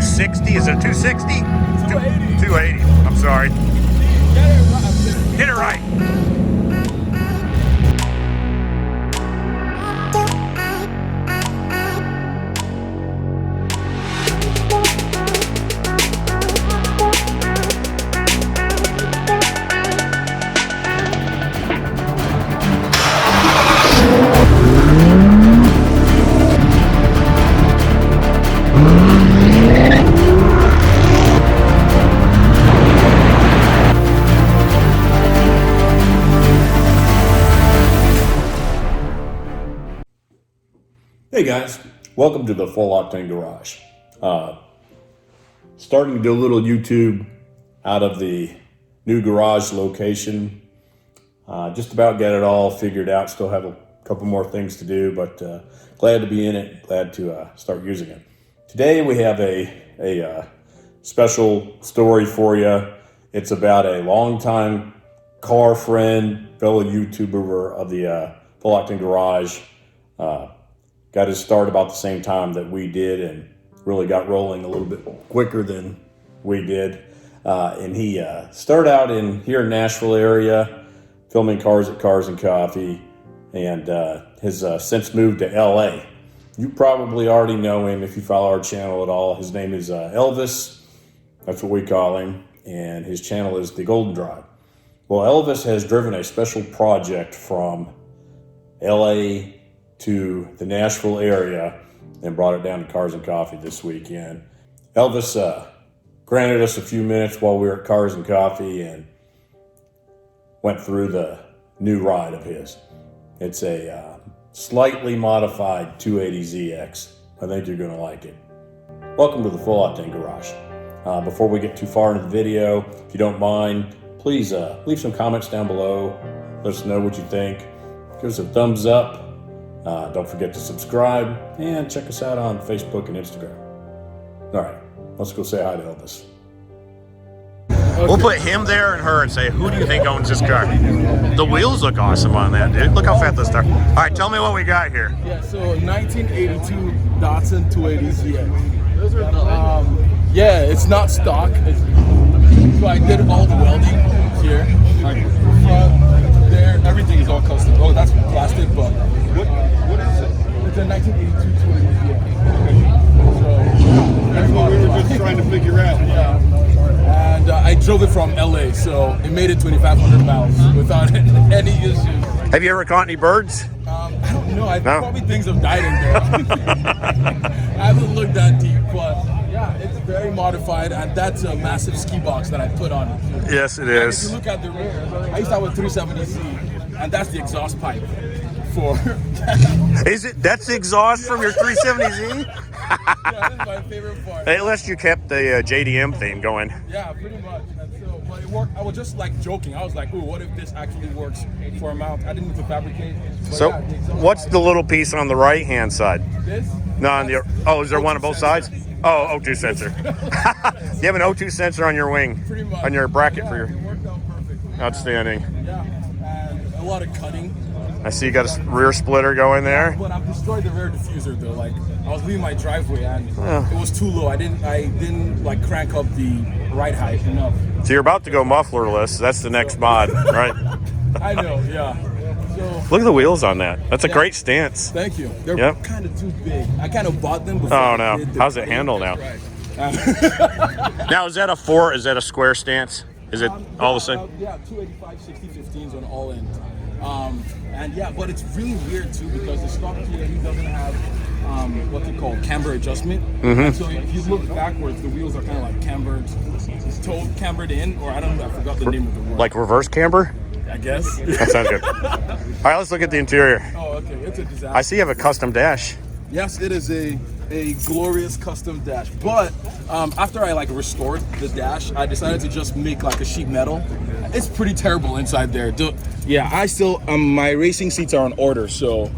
260. Is it 260? 280. 280. I'm sorry. Hit it right. Hey guys, welcome to the Full Octane Garage. Starting to do a little YouTube out of the new garage location. Just about got it all figured out. Still have a couple more things to do, but glad to be in it. Glad to start using it. Today we have a special story for you. It's about a longtime car friend, fellow YouTuber of the Full Octane Garage. Got his start about the same time that we did and really got rolling a little bit quicker than we did. And he started out here in Nashville area, filming cars at Cars N Coffee, and has since moved to LA. You probably already know him if you follow our channel at all. His name is Elvis. That's what we call him. And his channel is The Golden Drive. Well, Elvis has driven a special project from LA to the Nashville area and brought it down to Cars N Coffee this weekend. Elvis granted us a few minutes while we were at Cars N Coffee and went through the new ride of his. It's a slightly modified 280ZX. I think you're gonna like it. Welcome to the Full Octane Garage. Before we get too far into the video, if you don't mind, please leave some comments down below. Let us know what you think. Give us a thumbs up. Don't forget to subscribe and check us out on Facebook and Instagram. All right, let's go say hi to Elvis. Okay. We'll put him there and her and say, who do you think owns this car? The wheels look awesome on that, dude. Look how fat those are. All right, tell me what we got here. Yeah, so 1982 Datsun 280ZX. Yeah, it's not stock. So I did all the welding here. Like front, there, everything is all custom. Oh, that's plastic, but what is it? It's a 1982 280ZX. So that's what we were just trying to figure out. Yeah. And I drove it from LA, so it made it 2,500 miles without any issues. Have you ever caught any birds? I don't know. Probably things have died in there. I haven't looked that deep, but yeah, it's very modified, and that's a massive ski box that I put on it. Yes, it is. If you look at the rear, I used to have a 370Z, and that's the exhaust pipe for. Is it? That's the exhaust from your 370Z? Yeah, that's my favorite part. At least you kept the JDM theme going. Yeah, pretty much. And so, but it worked. I was just like joking. I was like, "Ooh, what if this actually works for a mount?" I didn't need to fabricate. So, yeah, what's the little piece on the right-hand side? This? No, on the. Oh, is there one on both sides? Oh, O2 sensor. You have an O2 sensor on your wing, Pretty much. on your bracket Yeah, for your. it worked out perfectly. Outstanding. Yeah, and a lot of cutting. I see you got a rear splitter going there. But I've destroyed the rear diffuser though. Like I was leaving my driveway and it was too low. I didn't like crank up the ride height enough. So you're about to go mufflerless. That's the next mod, right? I know, yeah. So Look at the wheels on that. That's a great stance. thank you. They're kind of too big. I kind of bought them before. Oh no. How's it handle now? Right. Now is that a 4? Is that a square stance? Is it all the same? Yeah, 285 60-15s on all ends. And yeah, but it's really weird too because the stock TLE doesn't have what they call camber adjustment. So if you look backwards, the wheels are kind of like cambered in, or I don't know, I forgot the name of the word. Like reverse camber? I guess. That sounds good. All right, let's look at the interior. Oh, okay, it's a disaster. I see you have a custom dash. Yes, it is a glorious custom dash. But after I like restored the dash, I decided to just make like a sheet metal. It's pretty terrible inside there. Yeah, I still my racing seats are on order, so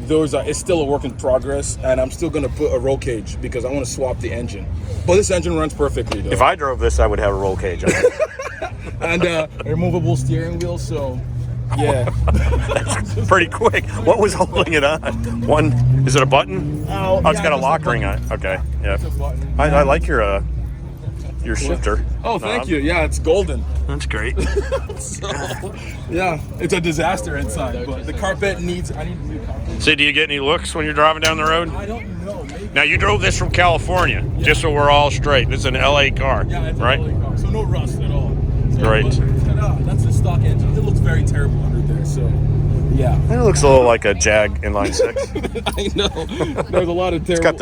it's still a work in progress, and I'm still gonna put a roll cage because I want to swap the engine. But this engine runs perfectly though. If I drove this, I would have a roll cage on it. And a removable steering wheel, so Yeah. Pretty quick. What was holding it on? One, is it a button? Oh, it's yeah, got a just lock a ring on button. it. Okay, yeah. It's a button. I like your shifter. Oh, thank you. Yeah, it's golden. That's great. So, yeah, it's a disaster inside, but the carpet needs. I need a new carpet. So, do you get any looks when you're driving down the road? I don't know. Maybe. Now, you drove this from California, just so we're all straight. This is an LA car, Yeah, it's right? a LA car, so no rust at all. So, Great. But, that's the stock engine. It looks very terrible under there. So, yeah. It looks a little like a Jag inline six. I know. There's a lot of terrible. It's got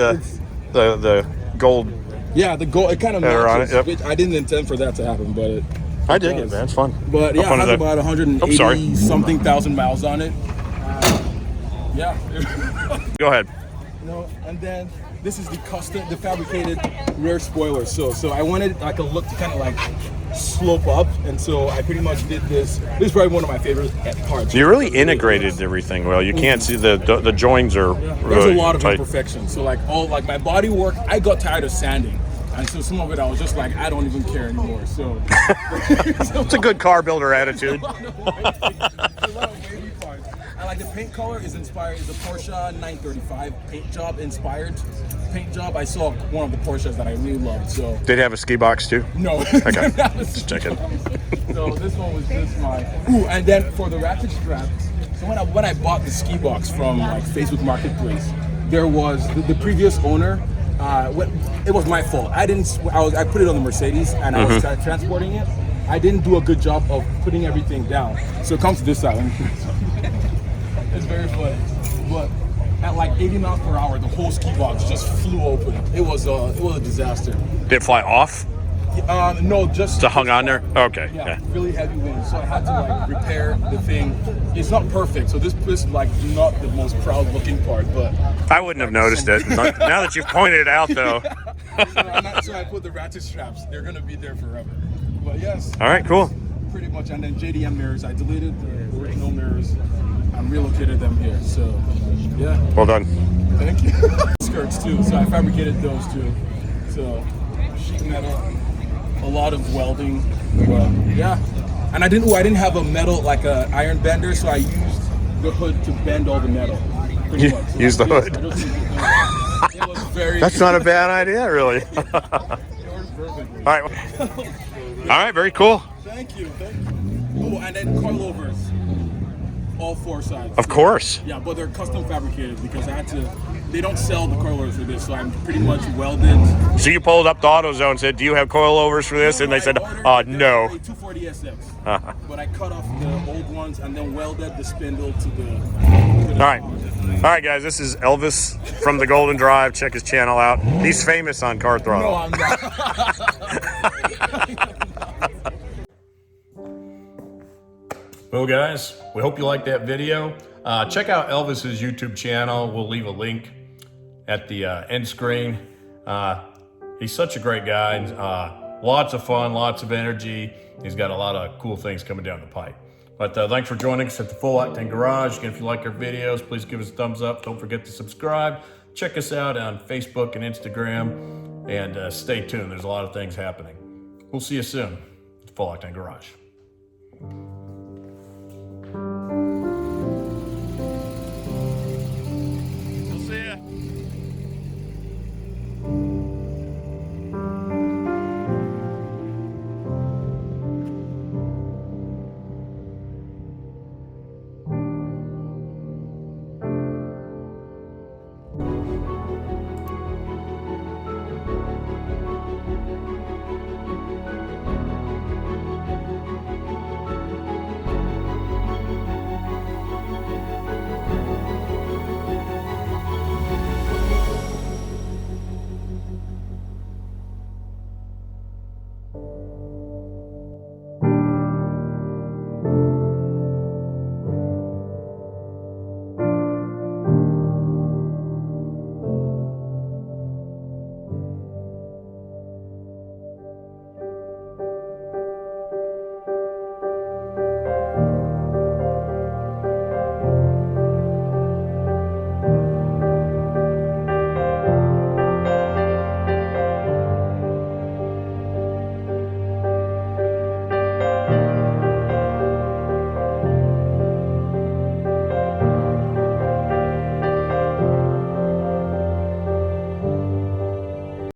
the gold. Yeah, the gold. It kind of Header on matches. it, yep. Which I didn't intend for that to happen, but it. I dig it, man. It's fun. But yeah, it has about 180 something thousand miles on it. Yeah. Go ahead. And then this is the fabricated rear spoiler. So I wanted like a look to kind of like slope up, and so I pretty much did this. This is probably one of my favorite parts. You really integrated everything well. You can't see the joins are There's really a lot of tight. imperfections. So like my body work, I got tired of sanding. And so some of it, I was just like, I don't even care anymore. So It's a good car builder attitude. I like the paint color is inspired. It's a Porsche 935 paint job inspired paint job. I saw one of the Porsches that I really loved. So Did it have a ski box too? no, Okay, just checking. So this one was just my. Ooh, and then for the ratchet strap. So when I bought the ski box from like Facebook Marketplace, there was the previous owner. It was my fault. I put it on the Mercedes and I was transporting it. I didn't do a good job of putting everything down. So it comes to this side. It's very funny. But at like 80 miles per hour, the whole ski box just flew open. It was a disaster. Did it fly off? No, just Hung on there? Okay. Yeah, really heavy wind. So I had to like repair the thing. It's not perfect, so this is like not the most proud looking part, but I wouldn't have noticed it. Now that you've pointed it out, though. so I put the ratchet straps. They're gonna be there forever. But yes. All right, cool. Pretty much, and then Jdm Mirrors. I deleted the original mirrors and relocated them here. So yeah. Well done. Thank you. Skirts too. So I fabricated those too. So sheet metal. A lot of welding, but yeah. And I didn't have a metal like a iron bender, so I used the hood to bend all the metal. Pretty much. So use the hood. It was very. That's not a bad idea, really. It worked perfectly. All right. All right. Very cool. Thank you. Oh, and then coilovers, all four sides. Of course. Yeah, but they're custom fabricated because I had to. They don't sell the coilovers for this, so I'm pretty much welded. So you pulled up to AutoZone and said, "Do you have coilovers for this?" And they said, "No." A 240SX. But I cut off the old ones and then welded the spindle to the. All right, guys. This is Elvis from the Golden Drive. Check his channel out. He's famous on Car Throttle. No, I'm not. Well, guys, we hope you liked that video. Check out Elvis's YouTube channel. We'll leave a link at the end screen. He's such a great guy. Lots of fun, lots of energy. He's got a lot of cool things coming down the pipe. But thanks for joining us at the Full Octane Garage. Again, if you like our videos, please give us a thumbs up. Don't forget to subscribe. Check us out on Facebook and Instagram. And stay tuned. There's a lot of things happening. We'll see you soon at the Full Octane Garage.